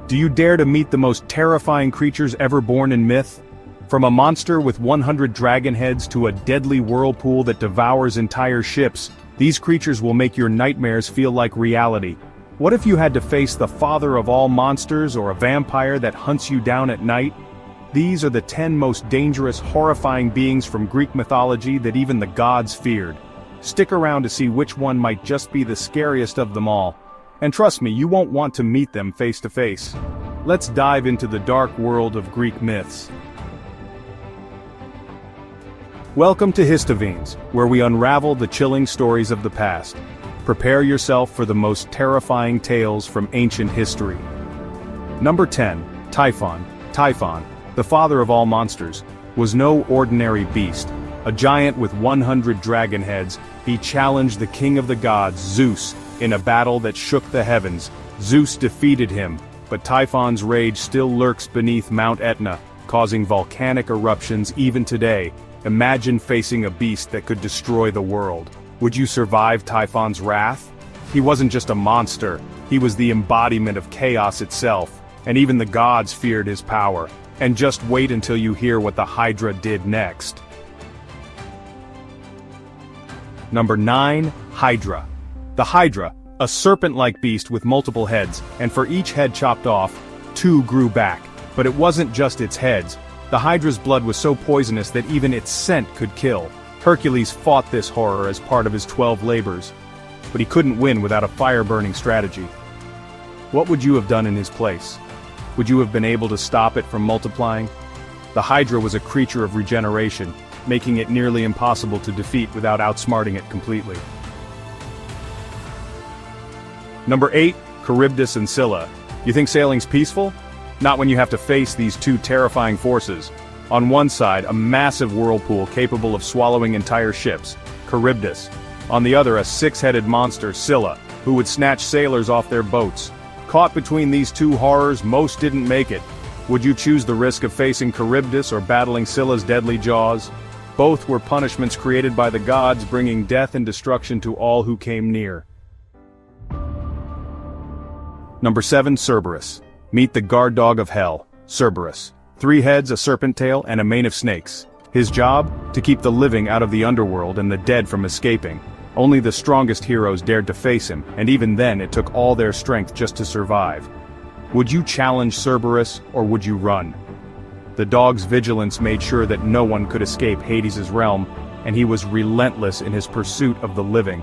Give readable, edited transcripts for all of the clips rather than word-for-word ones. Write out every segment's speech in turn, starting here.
Do you dare to meet the most terrifying creatures ever born in myth? From a monster with 100 dragon heads to a deadly whirlpool that devours entire ships, these creatures will make your nightmares feel like reality. What if you had to face the father of all monsters or a vampire that hunts you down at night? These are the 10 most dangerous, horrifying beings from Greek mythology that even the gods feared. Stick around to see which one might just be the scariest of them all. And trust me, you won't want to meet them face to face. Let's dive into the dark world of Greek myths. Welcome to Histoveins, where we unravel the chilling stories of the past. Prepare yourself for the most terrifying tales from ancient history. Number 10. Typhon. Typhon, the father of all monsters, was no ordinary beast. A giant with 100 dragon heads, he challenged the king of the gods, Zeus, in a battle that shook the heavens. Zeus defeated him, but Typhon's rage still lurks beneath Mount Etna, causing volcanic eruptions even today. Imagine facing a beast that could destroy the world. Would you survive Typhon's wrath? He wasn't just a monster, he was the embodiment of chaos itself, and even the gods feared his power. And just wait until you hear what the Hydra did next. Number 9. Hydra. The Hydra, a serpent-like beast with multiple heads, and for each head chopped off, 2 grew back. But it wasn't just its heads. The Hydra's blood was so poisonous that even its scent could kill. Hercules fought this horror as part of his 12 labors. But he couldn't win without a fire-burning strategy. What would you have done in his place? Would you have been able to stop it from multiplying? The Hydra was a creature of regeneration, making it nearly impossible to defeat without outsmarting it completely. Number 8. Kuribdus and Sila. You think sailing's peaceful? Not when you have to face these 2 terrifying forces. On one side, a massive whirlpool capable of swallowing entire ships, Kuribdus. On the other, a 6-headed monster, Sila, who would snatch sailors off their boats. Caught between these 2 horrors, most didn't make it. Would you choose the risk of facing Kuribdus or battling Scylla's deadly jaws? Both were punishments created by the gods, bringing death and destruction to all who came near. Number 7. Cberus. Meet the guard dog of hell, Cberus. 3 heads, a serpent tail, and a mane of snakes. His job? To keep the living out of the underworld and the dead from escaping. Only the strongest heroes dared to face him, and even then it took all their strength just to survive. Would you challenge Cberus, or would you run? The dog's vigilance made sure that no one could escape Hades' realm, and he was relentless in his pursuit of the living.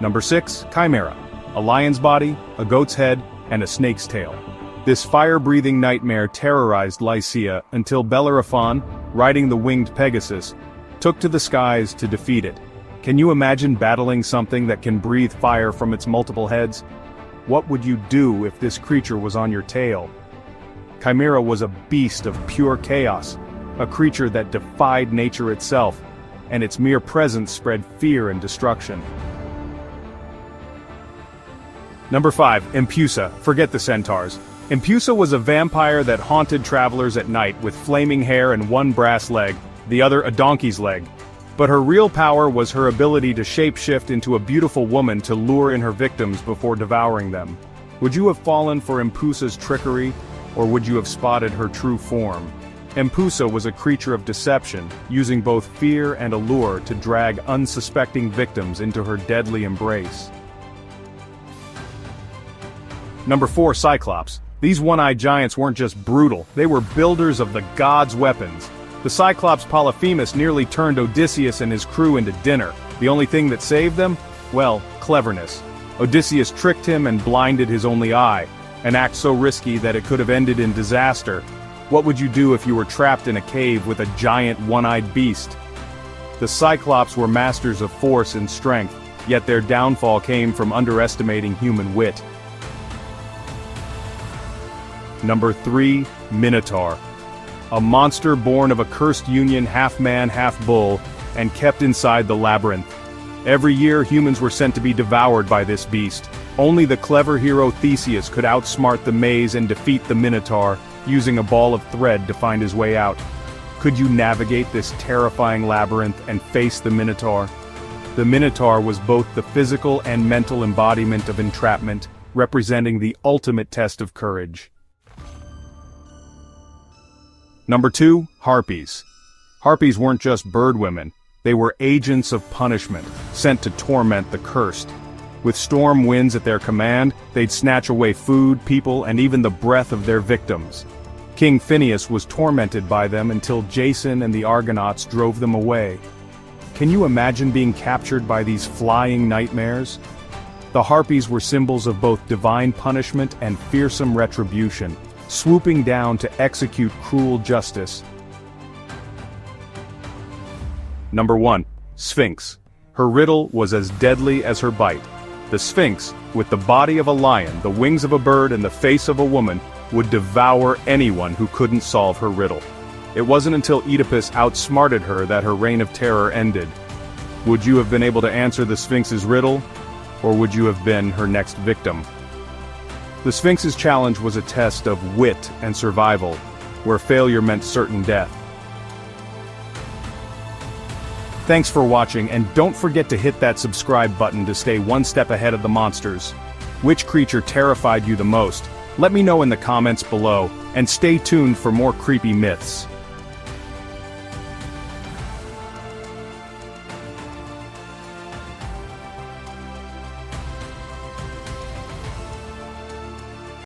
Number 6. Chimera. A lion's body, a goat's head, and a snake's tail. This fire-breathing nightmare terrorized Lycia until Bellerophon, riding the winged Pegasus, took to the skies to defeat it. Can you imagine battling something that can breathe fire from its multiple heads? What would you do if this creature was on your tail? Chimera was a beast of pure chaos, a creature that defied nature itself, and its mere presence spread fear and destruction. Number 5. Impusa. Forget the centaurs. Impusa was a vampire that haunted travelers at night with flaming hair and 1 brass leg, the other a donkey's leg. But her real power was her ability to shapeshift into a beautiful woman to lure in her victims before devouring them. Would you have fallen for Impusa's trickery, or would you have spotted her true form? Impusa was a creature of deception, using both fear and allure to drag unsuspecting victims into her deadly embrace. Number 4. Cyclops. These one-eyed giants weren't just brutal, they were builders of the gods' weapons. The Cyclops Polyphemus nearly turned Odysseus and his crew into dinner. The only thing that saved them? Well, cleverness. Odysseus tricked him and blinded his only eye, an act so risky that it could have ended in disaster. What would you do if you were trapped in a cave with a giant one-eyed beast? The Cyclops were masters of force and strength, yet their downfall came from underestimating human wit. Number 3. Minotaur. A monster born of a cursed union, half man, half bull, and kept inside the labyrinth. Every year humans were sent to be devoured by this beast. Only the clever hero Theseus could outsmart the maze and defeat the Minotaur, using a ball of thread to find his way out. Could you navigate this terrifying labyrinth and face the Minotaur? The Minotaur was both the physical and mental embodiment of entrapment, representing the ultimate test of courage. Number 2, Harpies. Harpies weren't just bird women, they were agents of punishment, sent to torment the cursed. With storm winds at their command, they'd snatch away food, people, and even the breath of their victims. King Phineus was tormented by them until Jason and the Argonauts drove them away. Can you imagine being captured by these flying nightmares? The Harpies were symbols of both divine punishment and fearsome retribution, swooping down to execute cruel justice. Number 1, Sphinx. Her riddle was as deadly as her bite. The Sphinx, with the body of a lion, the wings of a bird, and the face of a woman, would devour anyone who couldn't solve her riddle. It wasn't until Oedipus outsmarted her that her reign of terror ended. Would you have been able to answer the Sphinx's riddle, or would you have been her next victim? The Sphinx's challenge was a test of wit and survival, where failure meant certain death. Thanks for watching, and don't forget to hit that subscribe button to stay one step ahead of the monsters. Which creature terrified you the most? Let me know in the comments below, and stay tuned for more creepy myths.